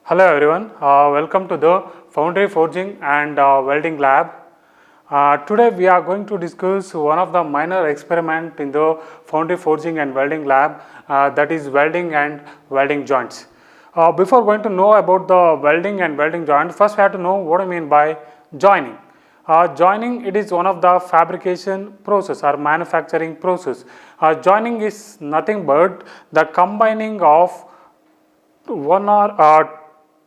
Hello everyone, welcome to the Foundry Forging and Welding Lab. Today we are going to discuss one of the minor experiment in the Foundry Forging and Welding Lab, that is welding and welding joints. Before going to know about the welding and welding joint, first we have to know what I mean by joining. Joining, it is one of the fabrication process or manufacturing process. Joining is nothing but the combining of one or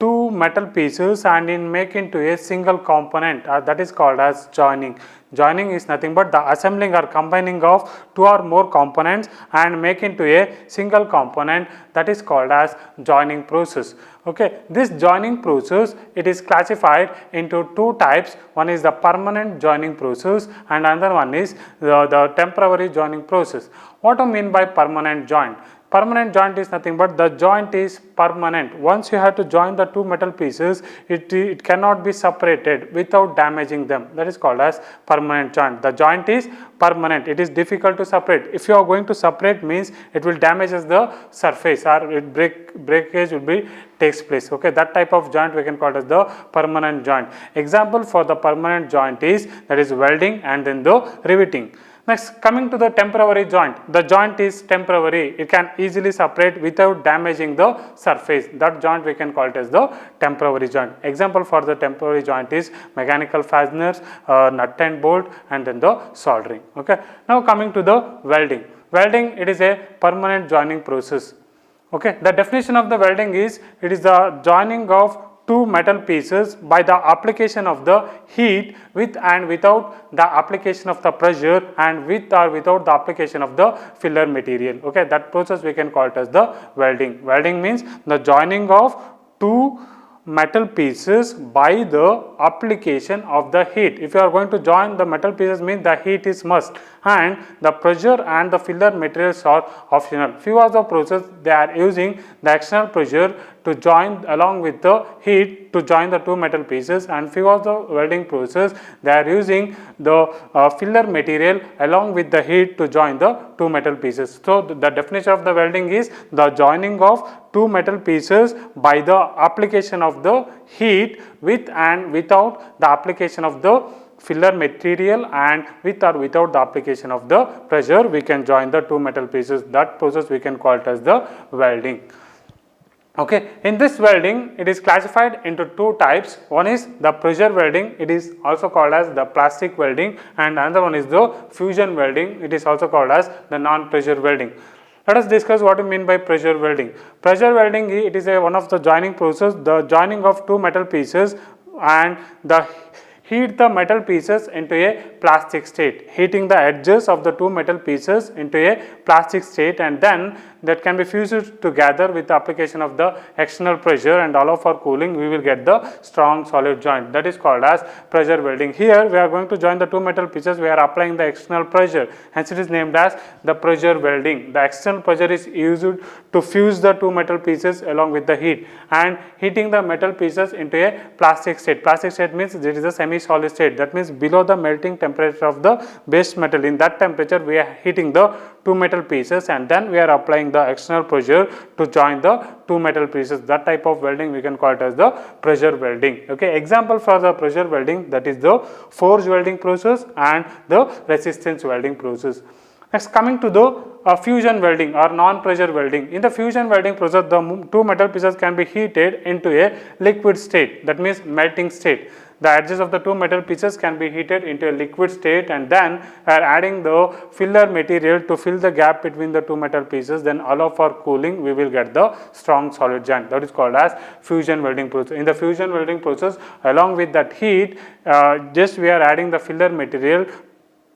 two metal pieces and in make into a single component, that is called as joining. Joining is nothing but the assembling or combining of two or more components and make into a single component, that is called as joining process. Okay, this joining process, it is classified into two types. One is the permanent joining process and another one is the temporary joining process. What do I mean by permanent joint? Permanent joint is nothing but the joint is permanent. Once you have to join the two metal pieces, it cannot be separated without damaging them. That is called as permanent joint. The joint is permanent. It is difficult to separate. If you are going to separate, means it will damage the surface or breakage will be takes place. Okay, that type of joint we can call it as the permanent joint. Example for the permanent joint is that is welding and then the riveting. Next, coming to the temporary joint. The joint is temporary. It can easily separate without damaging the surface. That joint we can call it as the temporary joint. Example for the temporary joint is mechanical fasteners, nut and bolt, and then the soldering. Okay. Now coming to the welding. Welding, it is a permanent joining process. Okay. The definition of the welding is, it is the joining of two metal pieces by the application of the heat with and without the application of the pressure and with or without the application of the filler material. Okay, that process we can call it as the welding. Welding means the joining of two metal pieces by the application of the heat. If you are going to join the metal pieces, means the heat is must and the pressure and the filler materials are optional. Few of the process they are using the external pressure to join along with the heat to join the two metal pieces, and few of the welding process they are using the filler material along with the heat to join the two metal pieces. So the definition of the welding is the joining of two metal pieces by the application of the heat with and without the application of the filler material and with or without the application of the pressure we can join the two metal pieces. That process we can call it as the welding. Okay, in this welding it is classified into two types. One is the pressure welding, it is also called as the plastic welding, and another one is the fusion welding, it is also called as the non-pressure welding. Let us discuss what we mean by pressure welding. Pressure welding, it is one of the joining process, the joining of two metal pieces and the heat the metal pieces into a plastic state, heating the edges of the two metal pieces into a plastic state, and then that can be fused together with the application of the external pressure and allow for cooling. We will get the strong solid joint, that is called as pressure welding. Here we are going to join the two metal pieces, we are applying the external pressure, hence it is named as the pressure welding. The external pressure is used to fuse the two metal pieces along with the heat and heating the metal pieces into a plastic state. Plastic state means it is a semi-solid state, that means below the melting temperature of the base metal. In that temperature we are heating the two metal pieces and then we are applying the external pressure to join the two metal pieces. That type of welding we can call it as the pressure welding. Okay, example for the pressure welding, that is the forge welding process and the resistance welding process. Next, coming to the fusion welding or non-pressure welding. In the fusion welding process, the two metal pieces can be heated into a liquid state, that means melting state. The edges of the two metal pieces can be heated into a liquid state and then are adding the filler material to fill the gap between the two metal pieces, then allow for cooling, we will get the strong solid joint. That is called as fusion welding process. In the fusion welding process, along with that heat, just we are adding the filler material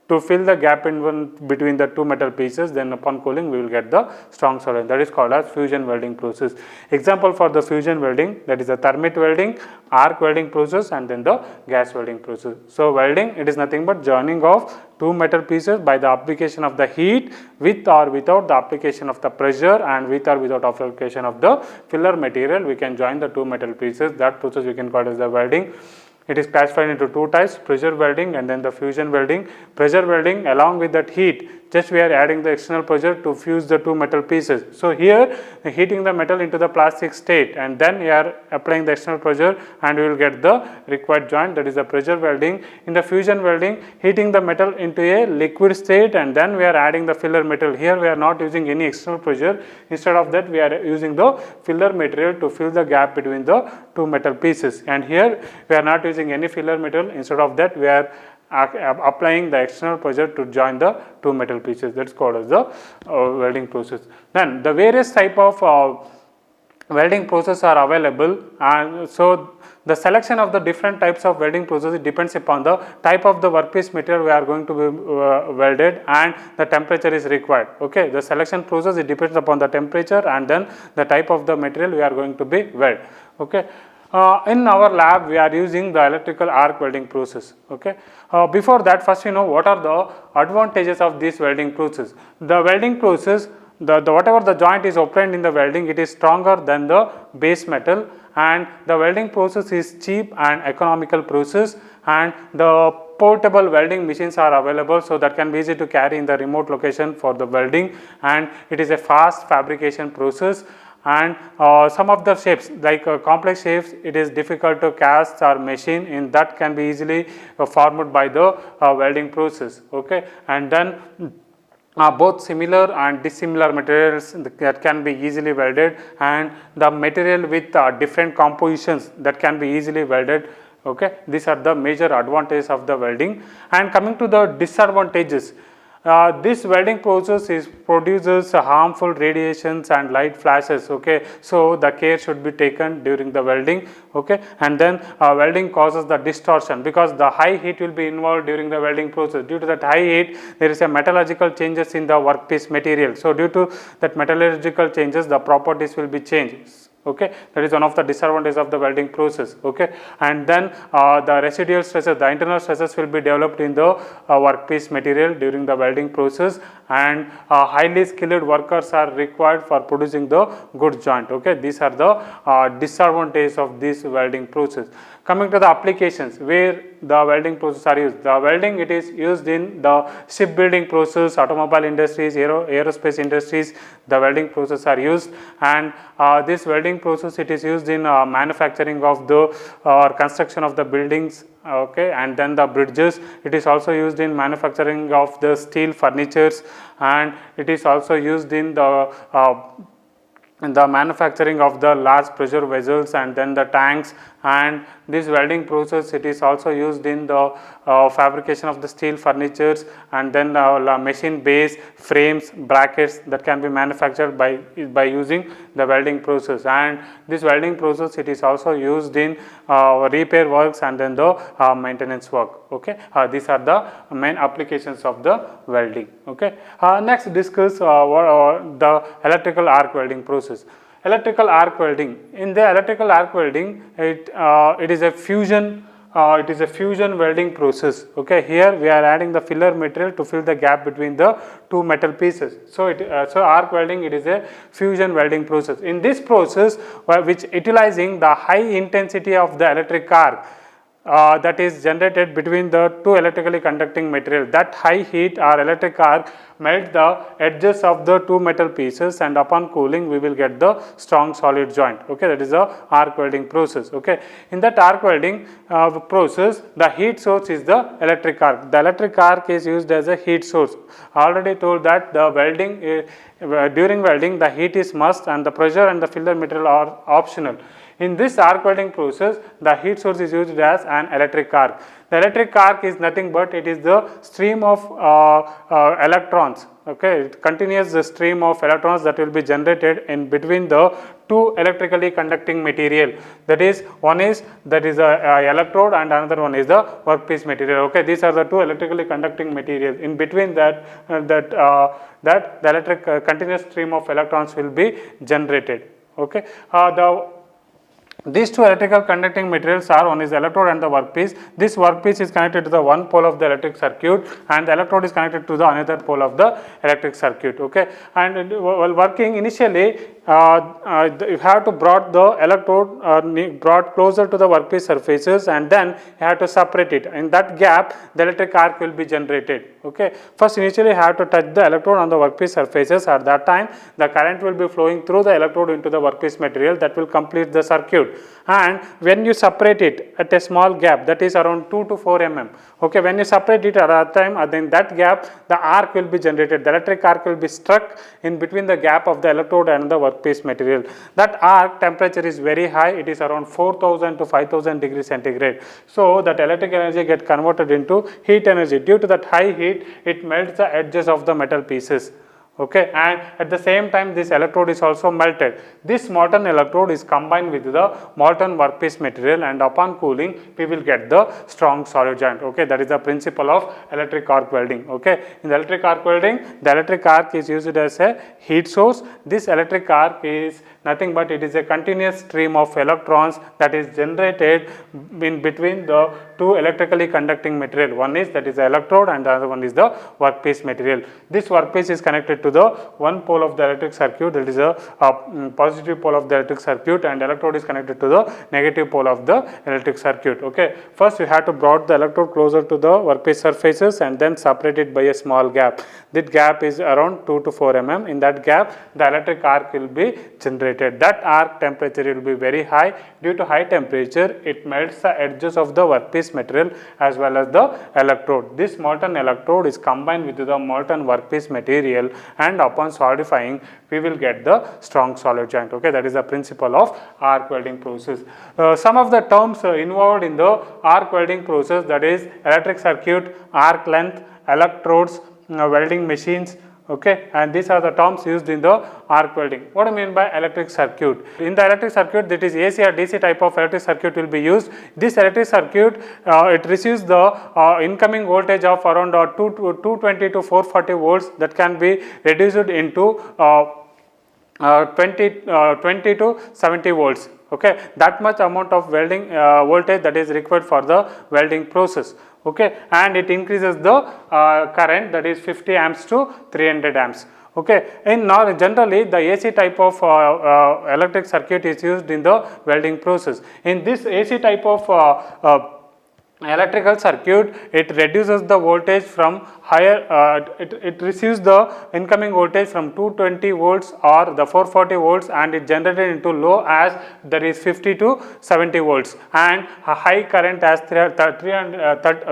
to fill the gap in between the two metal pieces, then upon cooling we will get the strong solid. That is called as fusion welding process. Example for the fusion welding, that is the thermite welding, arc welding process, and then the gas welding process. So welding, it is nothing but joining of two metal pieces by the application of the heat with or without the application of the pressure and with or without application of the filler material we can join the two metal pieces. That process we can call as the welding. It is classified into two types, pressure welding and then the fusion welding. Pressure welding, along with that heat, just we are adding the external pressure to fuse the two metal pieces. So here heating the metal into the plastic state, and then we are applying the external pressure and we will get the required joint, that is the pressure welding. In the fusion welding, heating the metal into a liquid state and then we are adding the filler material. Here we are not using any external pressure, instead of that we are using the filler material to fill the gap between the two metal pieces, and here we are not using any filler material, instead of that we are applying the external pressure to join the two metal pieces. That's called as the welding process. Then the various type of welding process are available, and so the selection of the different types of welding process depends upon the type of the workpiece material we are going to be welded and the temperature is required. Okay, the selection process, it depends upon the temperature and then the type of the material we are going to be weld. Okay. In our lab we are using the electrical arc welding process. Okay. Before that, first what are the advantages of this welding process. The welding process, whatever the joint is obtained in the welding, it is stronger than the base metal, and the welding process is cheap and economical process, and the portable welding machines are available, so that can be easy to carry in the remote location for the welding, and it is a fast fabrication process. And some of the shapes like complex shapes, it is difficult to cast or machine, in that can be easily formed by the welding process. Okay, and then both similar and dissimilar materials that can be easily welded, and the material with different compositions that can be easily welded. Okay, these are the major advantages of the welding. And coming to the disadvantages, this welding process produces harmful radiations and light flashes. Okay, so the care should be taken during the welding. Okay, and then welding causes the distortion because the high heat will be involved during the welding process. Due to that high heat, there is a metallurgical changes in the workpiece material. So due to that metallurgical changes, the properties will be changed. Okay, that is one of the disadvantages of the welding process. Okay, and then the residual stresses, the internal stresses will be developed in the workpiece material during the welding process, and highly skilled workers are required for producing the good joint. Okay, these are the disadvantages of this welding process. Coming to the applications where the welding process are used. The welding, it is used in the shipbuilding process, automobile industries, aerospace industries, the welding process are used, and this welding process, it is used in manufacturing of the construction of the buildings. Okay, and then the bridges. It is also used in manufacturing of the steel furnitures, and it is also used in the manufacturing of the large pressure vessels and then the tanks. And this welding process, it is also used in the fabrication of the steel furnitures, and then machine base, frames, brackets that can be manufactured by using the welding process. And this welding process, it is also used in repair works and then the maintenance work. Okay, these are the main applications of the welding. Okay, next discuss the electrical arc welding process. Electrical arc welding. In the electrical arc welding, it is a fusion. It is a fusion welding process. Okay, here we are adding the filler material to fill the gap between the two metal pieces. So arc welding, it is a fusion welding process. In this process, which utilizing the high intensity of the electric arc, that is generated between the two electrically conducting material. That high heat or electric arc melt the edges of the two metal pieces, and upon cooling we will get the strong solid joint. Okay, that is the arc welding process. Okay, in that arc welding process, the heat source is the electric arc. The electric arc is used as a heat source. I already told that the welding during welding the heat is must and the pressure and the filler material are optional. In this arc welding process, the heat source is used as an electric arc. The electric arc is nothing but it is the stream of electrons. Okay, it continues the stream of electrons that will be generated in between the two electrically conducting material. That is, one is a electrode and another one is the workpiece material. Okay, these are the two electrically conducting materials. In between that the electric continuous stream of electrons will be generated. Okay, these two electrical conducting materials are, one is the electrode and the workpiece. This workpiece is connected to the one pole of the electric circuit, and the electrode is connected to the another pole of the electric circuit. Okay, and while working initially, you have to brought the electrode brought closer to the workpiece surfaces, and then you have to separate it. In that gap, the electric arc will be generated. Okay. First, initially you have to touch the electrode on the workpiece surfaces. At that time, the current will be flowing through the electrode into the workpiece material. That will complete the circuit. And when you separate it at a small gap, that is around 2 to 4 mm. Okay. When you separate it at that time, then that gap, the arc will be generated. The electric arc will be struck in between the gap of the electrode and the workpiece material. That arc temperature is very high. It is around 4000 to 5000 degrees centigrade. So that electric energy get converted into heat energy. Due to that high heat, it melts the edges of the metal pieces. Okay, and at the same time this electrode is also melted. This molten electrode is combined with the molten workpiece material, and upon cooling we will get the strong solid joint. Okay, that is the principle of electric arc welding. Okay, in the electric arc welding, the electric arc is used as a heat source. This electric arc is nothing but it is a continuous stream of electrons that is generated in between the two electrically conducting material. One is that is the electrode, and the other one is the workpiece material. This workpiece is connected to the one pole of the electric circuit, that is a positive pole of the electric circuit, and electrode is connected to the negative pole of the electric circuit. Okay. First, you have to brought the electrode closer to the workpiece surfaces and then separate it by a small gap. That gap is around 2 to 4 mm. In that gap, the electric arc will be generated. That arc temperature will be very high. Due to high temperature, it melts the edges of the workpiece material as well as the electrode. This molten electrode is combined with the molten workpiece material, and upon solidifying we will get the strong solid joint. Okay, that is the principle of arc welding process. Some of the terms involved in the arc welding process, that is electric circuit, arc length, electrodes, welding machines. Okay, and these are the terms used in the arc welding. What do I mean by electric circuit? In the electric circuit, that is AC or DC type of electric circuit will be used. This electric circuit, it receives the incoming voltage of around 220 to 440 volts, that can be reduced into 20 to 70 volts. Okay, that much amount of welding voltage that is required for the welding process. Okay, and it increases the current, that is 50 amps to 300 amps. Okay, in generally the AC type of electric circuit is used in the welding process. In this AC type of electrical circuit, it reduces the voltage from higher, it receives the incoming voltage from 220 volts or the 440 volts, and it generated into low as there is 50 to 70 volts, and a high current as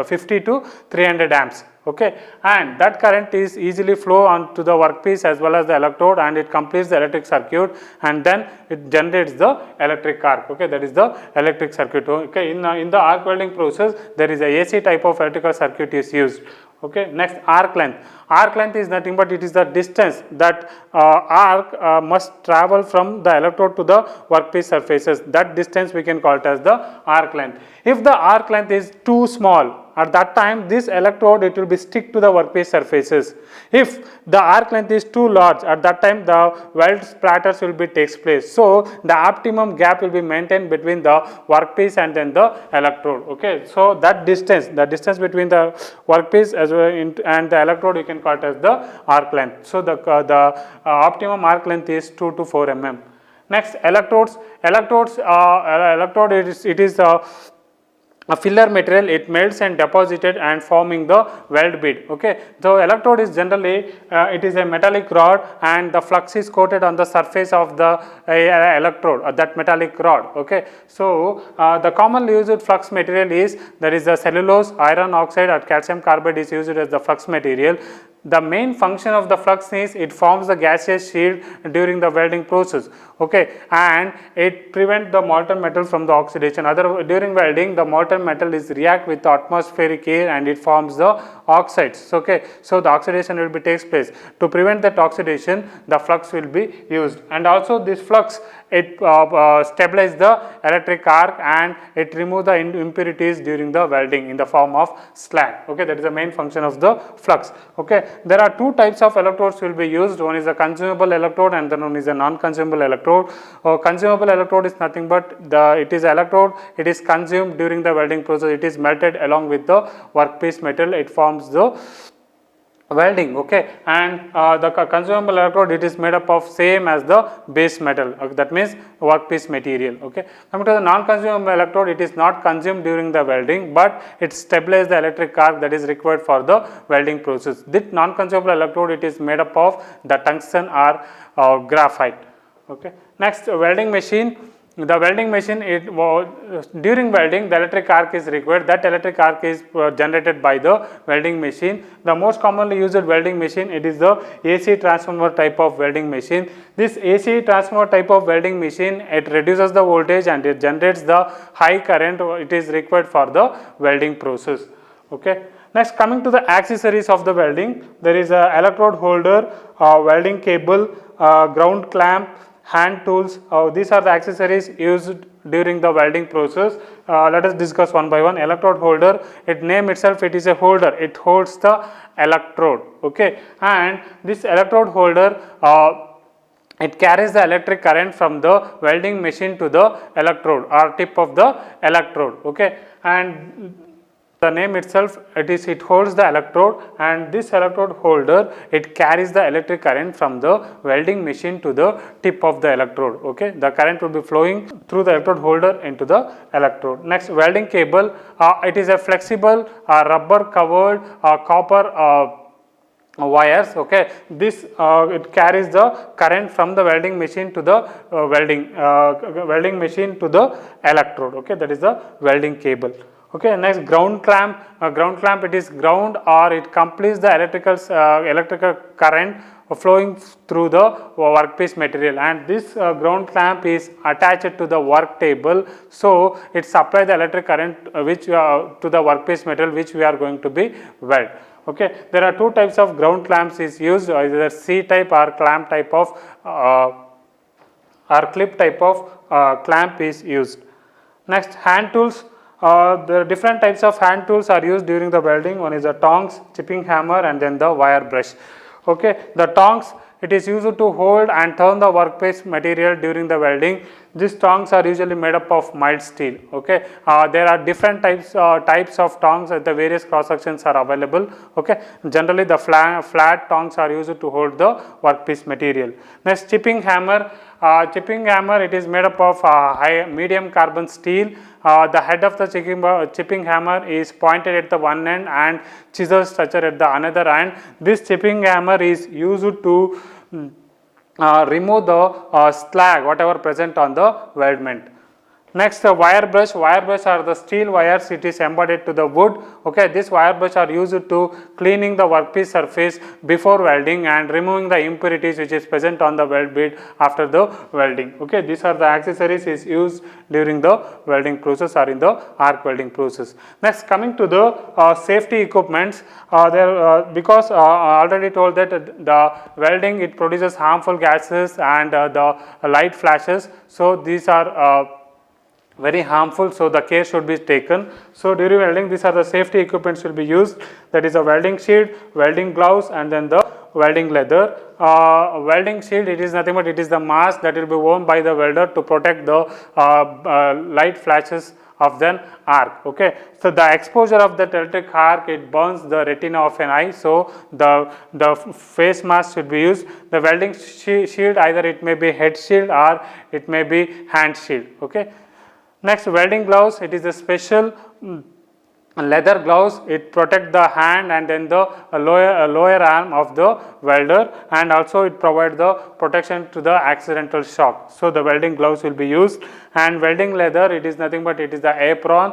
50 to 300 amps. Okay, and that current is easily flow on to the workpiece as well as the electrode, and it completes the electric circuit, and then it generates the electric arc. Okay, that is the electric circuit. Okay, in the arc welding process, there is a AC type of electrical circuit is used. Okay, next, arc length. Arc length is nothing but it is the distance that arc must travel from the electrode to the workpiece surfaces. That distance we can call it as the arc length. If the arc length is too small, at that time this electrode, it will be stick to the workpiece surfaces. If the arc length is too large, at that time the weld splatters will be takes place. So the optimum gap will be maintained between the workpiece and then the electrode. Okay, so that distance, the distance between the workpiece as well and the electrode, you can call it as the arc length. So the optimum arc length is 2 to 4 mm. Next, electrodes. Electrode it is a filler material. It melts and deposited and forming the weld bead. Okay, the electrode is generally it is a metallic rod, and the flux is coated on the surface of the electrode, that metallic rod. Okay, so the commonly used flux material is, there is the cellulose, iron oxide, or calcium carbide is used as the flux material. The main function of the flux is it forms the gaseous shield during the welding process. Okay, and it prevents the molten metal from the oxidation. During welding, the molten metal is react with the atmospheric air and it forms the oxides. Okay, so the oxidation will be takes place. To prevent that oxidation, the flux will be used, and also this flux, it stabilizes the electric arc and it removes the impurities during the welding in the form of slag. Okay, that is the main function of the flux. Okay, there are two types of electrodes will be used. One is a consumable electrode and then one is a non-consumable electrode. Consumable electrode is nothing but it is electrode, it is consumed during the welding process. It is melted along with the workpiece metal. It forms the welding, okay, and the consumable electrode, it is made up of same as the base metal, that means workpiece material, okay. Coming to the non-consumable electrode, it is not consumed during the welding, but it stabilizes the electric arc that is required for the welding process. This non-consumable electrode, it is made up of the tungsten or graphite, okay. Next, welding machine. The welding machine, during welding the electric arc is required. That electric arc is generated by the welding machine. The most commonly used welding machine, it is the AC transformer type of welding machine. This AC transformer type of welding machine, it reduces the voltage and it generates the high current it is required for the welding process, okay. Next, coming to the accessories of the welding, there is a electrode holder, welding cable, ground clamp, hand tools. These are the accessories used during the welding process. Let us discuss one by one. Electrode holder, it name itself, it is a holder, it holds the electrode, okay, and this electrode holder, it carries the electric current from the welding machine to the electrode or tip of the electrode, okay, and the name itself, it holds the electrode, and this electrode holder, it carries the electric current from the welding machine to the tip of the electrode, okay. The current will be flowing through the electrode holder into the electrode. Next, welding cable, it is a flexible rubber covered copper wires, okay. This it carries the current from the welding machine to the welding machine to the electrode, okay. That is the welding cable, okay. Next, ground clamp. Ground clamp, it is ground or it completes the electrical current flowing through the workpiece material, and this ground clamp is attached to the work table, so it supplies the electric current which to the workpiece material which we are going to be weld, okay. There are two types of ground clamps is used, either C type or clamp type of or clip type of clamp is used. Next, hand tools. There are different types of hand tools are used during the welding. One is the tongs, chipping hammer, and then the wire brush, okay. The tongs, it is used to hold and turn the workpiece material during the welding. These tongs are usually made up of mild steel, okay. There are different types of tongs, the various cross sections are available, okay. Generally the flat tongs are used to hold the workpiece material. Next, chipping hammer. Chipping hammer, it is made up of medium carbon steel. The head of the chipping hammer is pointed at the one end and chisel structure at the another end. This chipping hammer is used to remove the slag whatever present on the weldment. Next, the wire brush. Wire brush are the steel wires, it is embedded to the wood, okay. This wire brush are used to cleaning the workpiece surface before welding and removing the impurities which is present on the weld bead after the welding, okay. These are the accessories is used during the welding process or in the arc welding process. Next, coming to the safety equipments, because already told that the welding, it produces harmful gases and the light flashes, so these are very harmful, so the care should be taken. So during welding, these are the safety equipments will be used, that is a welding shield, welding gloves, and then the welding leather. Welding shield, it is nothing but it is the mask that will be worn by the welder to protect the light flashes of the arc, okay. So the exposure of the electric arc, it burns the retina of an eye, so the face mask should be used. The welding shield, either it may be head shield or it may be hand shield, okay. Next, welding gloves, it is a special leather gloves, it protect the hand and then the lower arm of the welder, and also it provide the protection to the accidental shock. So the welding gloves will be used. And welding leather, it is nothing but it is the apron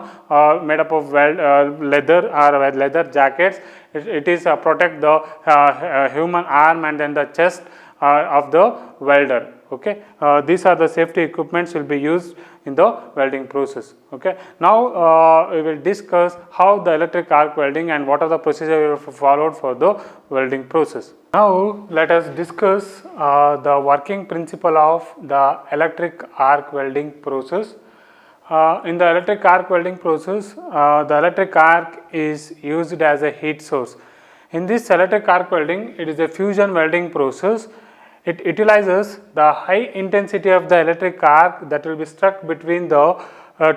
made up of leather or leather jackets. It is protect the human arm and then the chest of the welder, okay. These are the safety equipments will be used in the welding process, okay. Now we will discuss how the electric arc welding and what are the procedures followed for the welding process. Now let us discuss the working principle of the electric arc welding process. In the electric arc welding process, the electric arc is used as a heat source. In this electric arc welding, it is a fusion welding process. It utilizes the high intensity of the electric arc that will be struck between the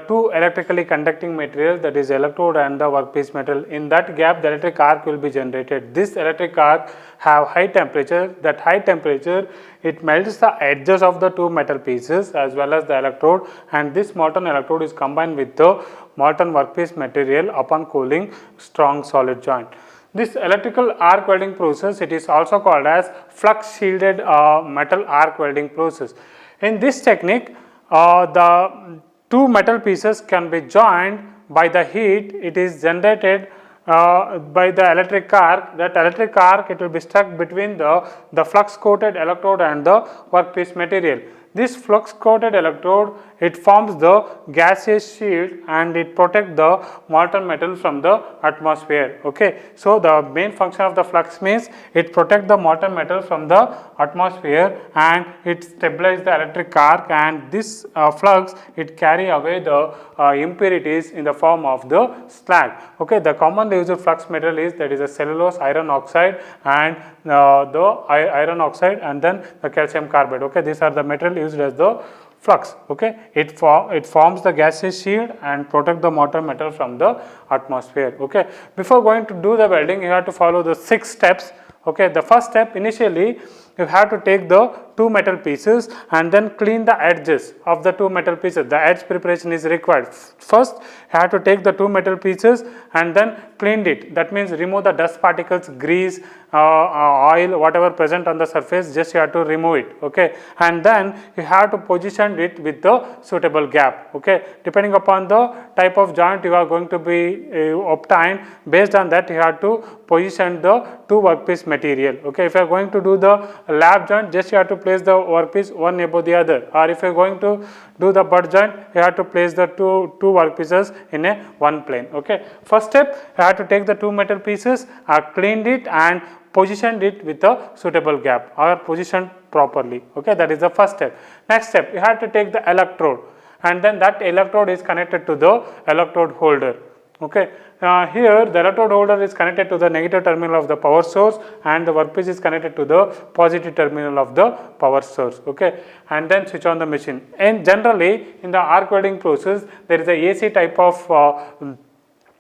two electrically conducting materials, that is electrode and the workpiece metal. In that gap the electric arc will be generated. This electric arc have high temperature. That high temperature, it melts the edges of the two metal pieces as well as the electrode, and this molten electrode is combined with the molten workpiece material upon cooling strong solid joint. This electrical arc welding process, it is also called as flux shielded metal arc welding process. In this technique, the two metal pieces can be joined by the heat. It is generated by the electric arc. That electric arc, it will be stuck between the flux coated electrode and the workpiece material. This flux coated electrode, it forms the gaseous shield and it protects the molten metal from the atmosphere. Okay. So, the main function of the flux means it protects the molten metal from the atmosphere and it stabilizes the electric arc, and this flux, it carry away the impurities in the form of the slag. Okay. The commonly used flux material is, that is a cellulose iron oxide and the iron oxide and then the calcium carbide. Okay. These are the material used as the flux. Okay. It forms the gaseous shield and protect the molten metal from the atmosphere. Okay. Before going to do the welding, you have to follow the 6 steps. Okay. The first step, initially you have to take the two metal pieces and then clean the edges of the two metal pieces. The edge preparation is required. First, you have to take the two metal pieces and then clean it. That means remove the dust particles, grease, oil, whatever present on the surface, just you have to remove it. Okay. And then you have to position it with the suitable gap. Okay. Depending upon the type of joint you are going to be obtained, based on that you have to position the two workpiece material. Okay. If you are going to do the lap joint, just you have to place the workpiece one above the other, or if you are going to do the butt joint, you have to place the two workpieces in a one plane. Okay. First step, you have to take the two metal pieces, cleaned it and positioned it with a suitable gap or positioned properly. Okay. That is the first step. Next step, you have to take the electrode and then that electrode is connected to the electrode holder. Okay. Here the electrode holder is connected to the negative terminal of the power source and the workpiece is connected to the positive terminal of the power source. Okay. And then switch on the machine. And generally in the arc welding process, there is a AC type of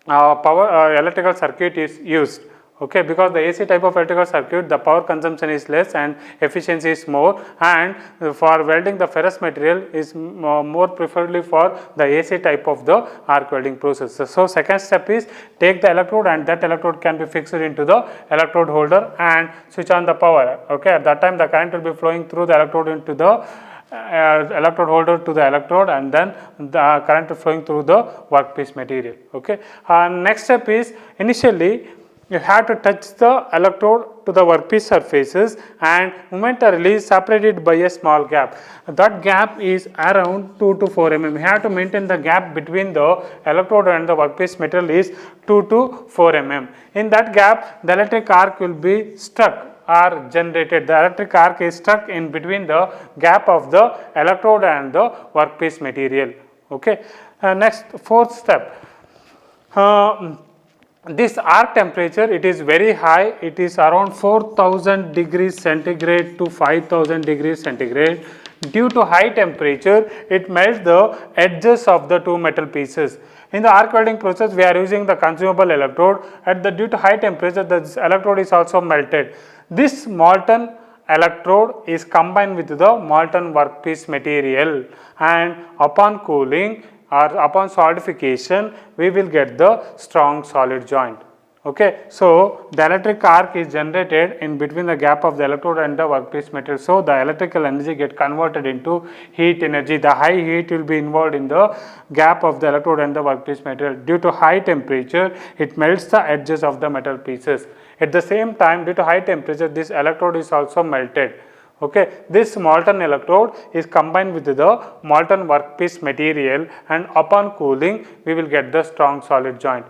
power electrical circuit is used. Okay, because the AC type of electrical circuit, the power consumption is less and efficiency is more, and for welding the ferrous material is more preferably for the AC type of the arc welding process. So, second step is take the electrode and that electrode can be fixed into the electrode holder and switch on the power. Okay, at that time the current will be flowing through the electrode into the electrode holder to the electrode, and then the current is flowing through the workpiece material. Okay. Next step is, initially you have to touch the electrode to the workpiece surfaces and momentarily separate it by a small gap. That gap is around 2 to 4 mm. You have to maintain the gap between the electrode and the workpiece material is 2 to 4 mm. In that gap, the electric arc will be struck or generated. The electric arc is stuck in between the gap of the electrode and the workpiece material. Okay. Next, fourth step. This arc temperature, it is very high. It is around 4000 degrees centigrade to 5000 degrees centigrade. Due to high temperature, it melts the edges of the two metal pieces. In the arc welding process, we are using the consumable electrode. Due to high temperature, the electrode is also melted. This molten electrode is combined with the molten workpiece material, and upon cooling or upon solidification, we will get the strong solid joint. Okay. So, the electric arc is generated in between the gap of the electrode and the workpiece material. So, the electrical energy get converted into heat energy. The high heat will be involved in the gap of the electrode and the workpiece material. Due to high temperature, it melts the edges of the metal pieces. At the same time, due to high temperature, this electrode is also melted. Okay. This molten electrode is combined with the molten workpiece material, and upon cooling we will get the strong solid joint.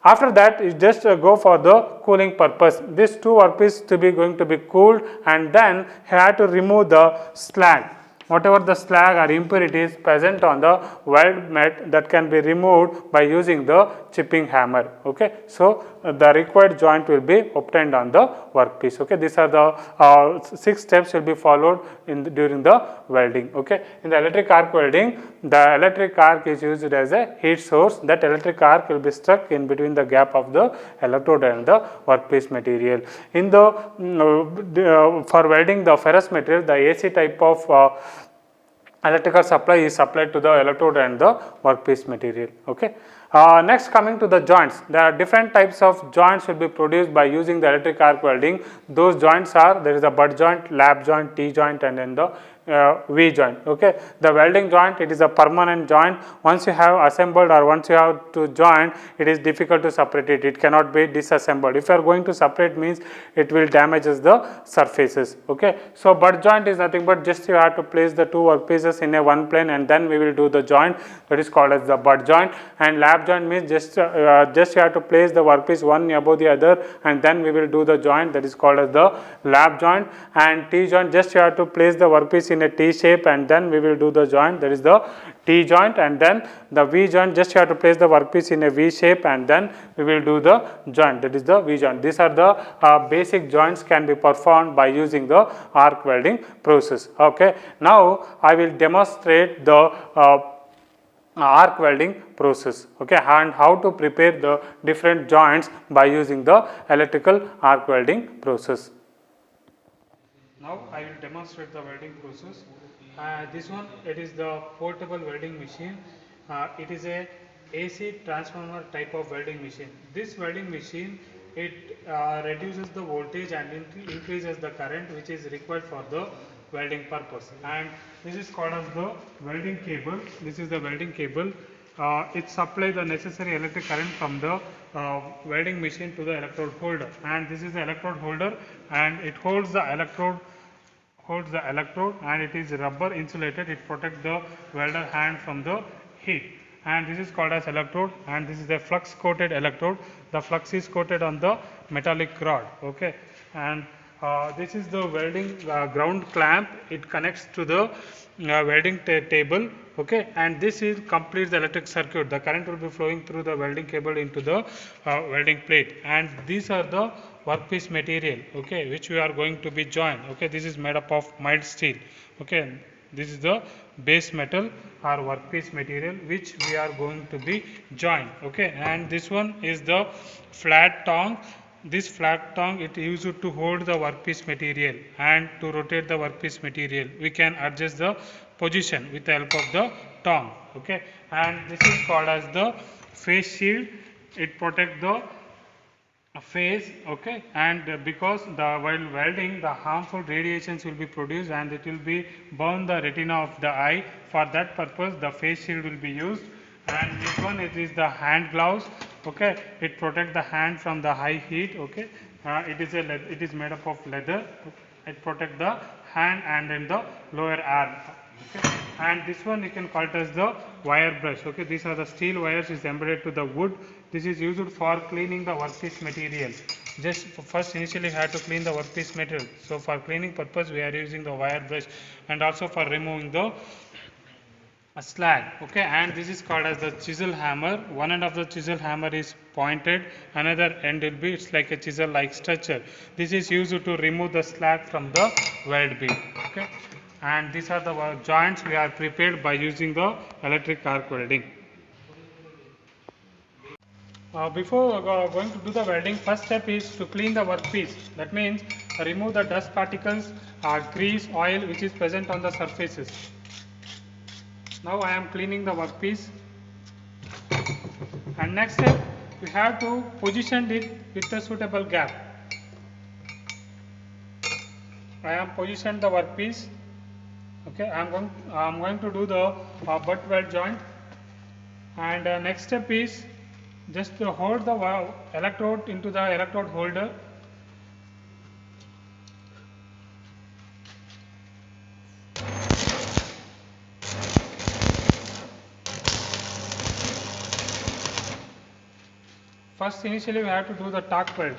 After that, you just go for the cooling purpose. These two workpieces to be going to be cooled, and then you have to remove the slag. Whatever the slag or impurities present on the weld mat, that can be removed by using the chipping hammer. Okay. So, the required joint will be obtained on the workpiece. Okay, these are the 6 steps will be followed during the welding. Okay, in the electric arc welding, the electric arc is used as a heat source. That electric arc will be stuck in between the gap of the electrode and the workpiece material. In the for welding the ferrous material, the AC type of electrical supply is supplied to the electrode and the workpiece material. Okay. Next, coming to the joints, there are different types of joints will be produced by using the electric arc welding. Those joints are, there is a butt joint, lap joint, T joint, and then the V joint. Okay, the welding joint, it is a permanent joint. Once you have assembled or once you have to join, it is difficult to separate it. It cannot be disassembled. If you are going to separate, means it will damages the surfaces. Okay, so butt joint is nothing but just you have to place the two workpieces in a one plane and then we will do the joint. That is called as the butt joint. And lap joint means just you have to place the workpiece one above the other and then we will do the joint. That is called as the lap joint. And T joint, just you have to place the workpiece in a T shape and then we will do the joint. That is the T joint. And then the V joint, just you have to place the workpiece in a V shape and then we will do the joint. That is the V joint. These are the basic joints can be performed by using the arc welding process. Okay, now I will demonstrate the arc welding process. Okay, and how to prepare the different joints by using the electrical arc welding process. Now I will demonstrate the welding process. This one, it is the portable welding machine. It is a AC transformer type of welding machine. This welding machine, it reduces the voltage and increases the current which is required for the welding purpose. And this is called as the welding cable. This is the welding cable. It supplies the necessary electric current from the welding machine to the electrode holder. And this is the electrode holder and it holds the electrode and it is rubber insulated. It protects the welder hand from the heat. And this is called as electrode and this is a flux coated electrode. The flux is coated on the metallic rod. Okay, and this is the welding ground clamp. It connects to the welding table. Okay, and this is completes the electric circuit. The current will be flowing through the welding cable into the welding plate. And these are the workpiece material. Okay, which we are going to be joined. Okay, this is made up of mild steel. Okay, this is the base metal or workpiece material which we are going to be joined. Okay, and this one is the flat tongue. This flat tongue, it used to hold the workpiece material, and to rotate the workpiece material we can adjust the position with the help of the tongue. Okay, and this is called as the face shield. It protects the face. Okay, and because while welding the harmful radiations will be produced and it will be burn the retina of the eye. For that purpose the face shield will be used. And this one, it is the hand gloves. Okay, it protects the hand from the high heat. Okay, it is made up of leather. It protects the hand and then the lower arm. Okay, and this one you can call it as the wire brush. Okay, these are the steel wires is embedded to the wood. This is used for cleaning the workpiece material. Just first initially we have to clean the workpiece material. So for cleaning purpose we are using the wire brush, and also for removing the slag. Okay, and this is called as the chisel hammer. One end of the chisel hammer is pointed, another end will be, it's like a chisel like structure. This is used to remove the slag from the weld beam. Okay, and these are the joints we are prepared by using the electric arc welding. Before going to do the welding, first step is to clean the workpiece. That means remove the dust particles, grease, oil which is present on the surfaces. Now I am cleaning the workpiece, and next step we have to position it with a suitable gap. I am positioned the workpiece. Okay, I am going to do the butt weld joint, and next step is just to hold the electrode into the electrode holder. First initially we have to do the torque weld.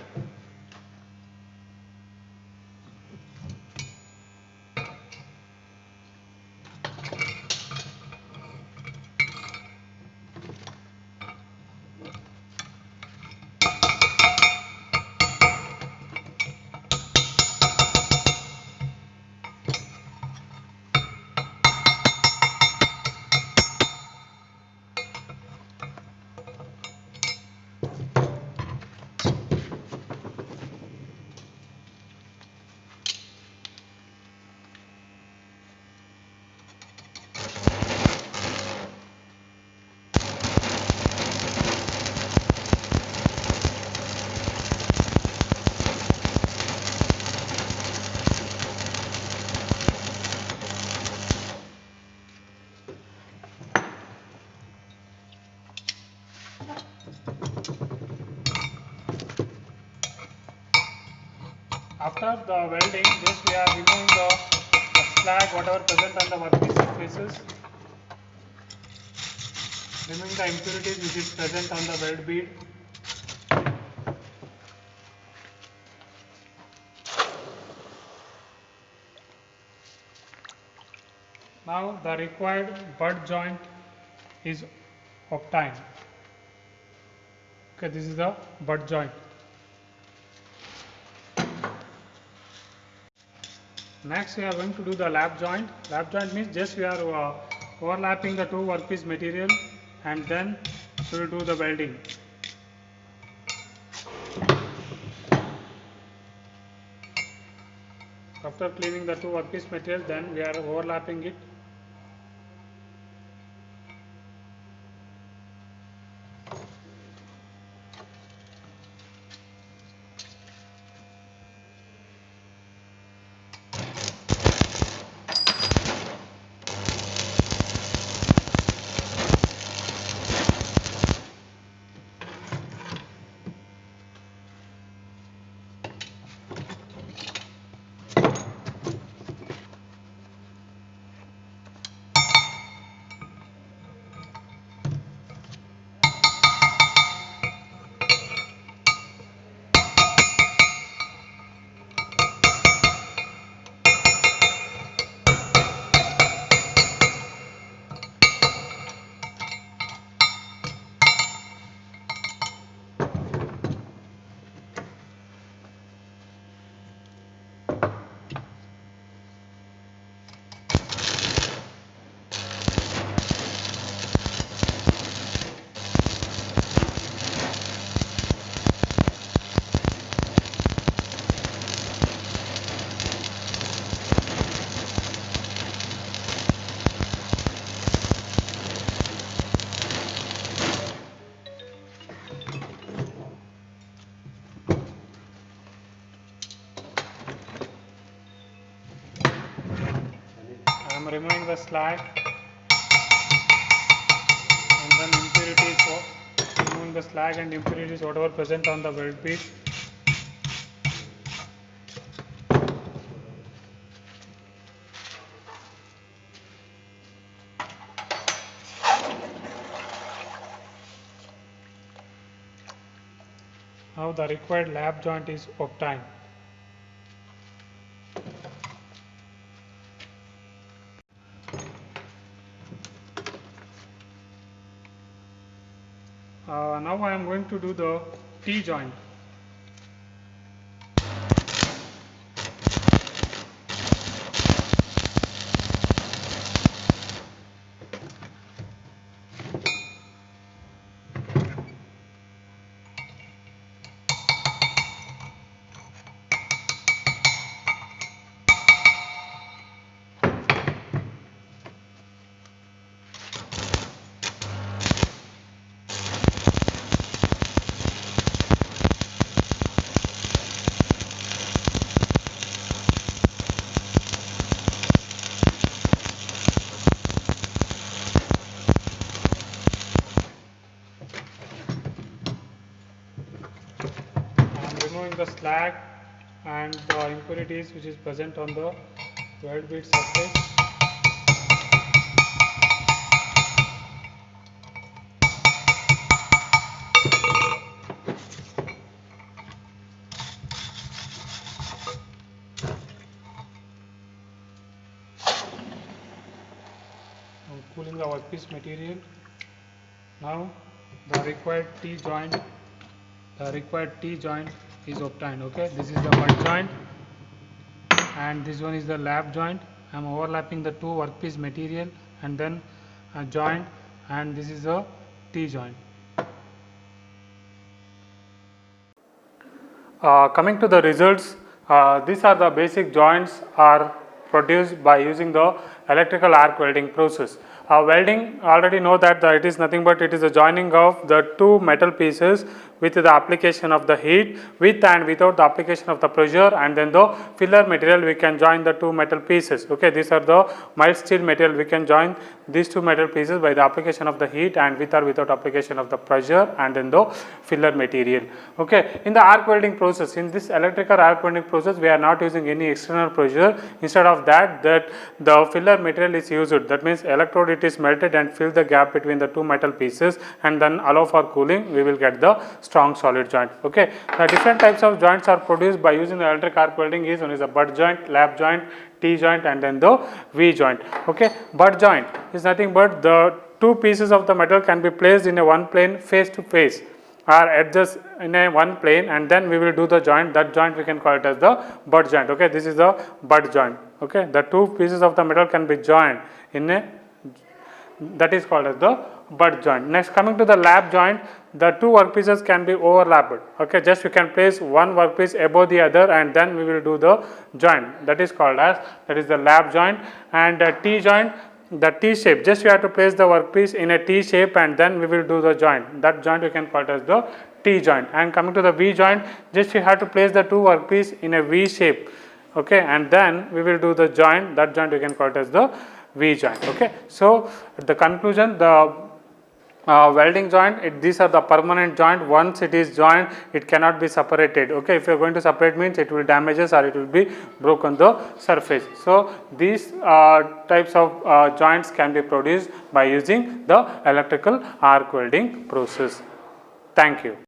after the welding, just we are removing the slag whatever present on the workpiece surfaces, removing the impurities which is present on the weld bead. Now the required butt joint is obtained. Okay, this is the butt joint. Next we are going to do the lap joint. Lap joint means just we are overlapping the two workpiece material and then we will do the welding. After cleaning the two workpiece material, then we are overlapping it. I am removing the slag and then impurities, removing the slag and impurities whatever present on the weld piece. Now the required lap joint is obtained. Now I am going to do the T joint. Removing the slag and the impurities which is present on the weld bead surface. I'm cooling the workpiece material. Now the required T joint is obtained. Okay, this is the butt joint and this one is the lap joint. I am overlapping the two workpiece material and then a joint, and this is a T joint. Coming to the results, these are the basic joints are produced by using the electrical arc welding process. Welding, already know that it is nothing but it is a joining of the two metal pieces with the application of the heat, with and without the application of the pressure, and then the filler material we can join the two metal pieces. Okay, these are the mild steel material, we can join these two metal pieces by the application of the heat and with or without application of the pressure, and then the filler material. Okay, in the arc welding process, in this electrical arc welding process, we are not using any external pressure. Instead of that the filler material is used. That means electrode it is melted and fill the gap between the two metal pieces, and then allow for cooling, we will get the strong solid joint. Okay, the different types of joints are produced by using the electric arc welding is one is a butt joint, lap joint, T joint, and then the V joint. Okay, butt joint is nothing but the two pieces of the metal can be placed in a one plane face to face or edges in a one plane, and then we will do the joint. That joint we can call it as the butt joint. Okay, this is the butt joint. Okay, the two pieces of the metal can be joined in a, that is called as the butt joint. Next, coming to the lap joint, the two workpieces can be overlapped. Okay, just you can place one workpiece above the other, and then we will do the joint. That is called as, that is the lap joint. And T joint, the T shape, just you have to place the workpiece in a T shape, and then we will do the joint. That joint you can call it as the T joint. And coming to the V joint, just you have to place the two workpiece in a V shape. Okay, and then we will do the joint. That joint you can call it as the V joint. Okay, so at the conclusion, the welding joint, these are the permanent joint. Once it is joined, it cannot be separated. Okay, if you are going to separate, means it will damages or it will be broken the surface. So these types of joints can be produced by using the electrical arc welding process. Thank you.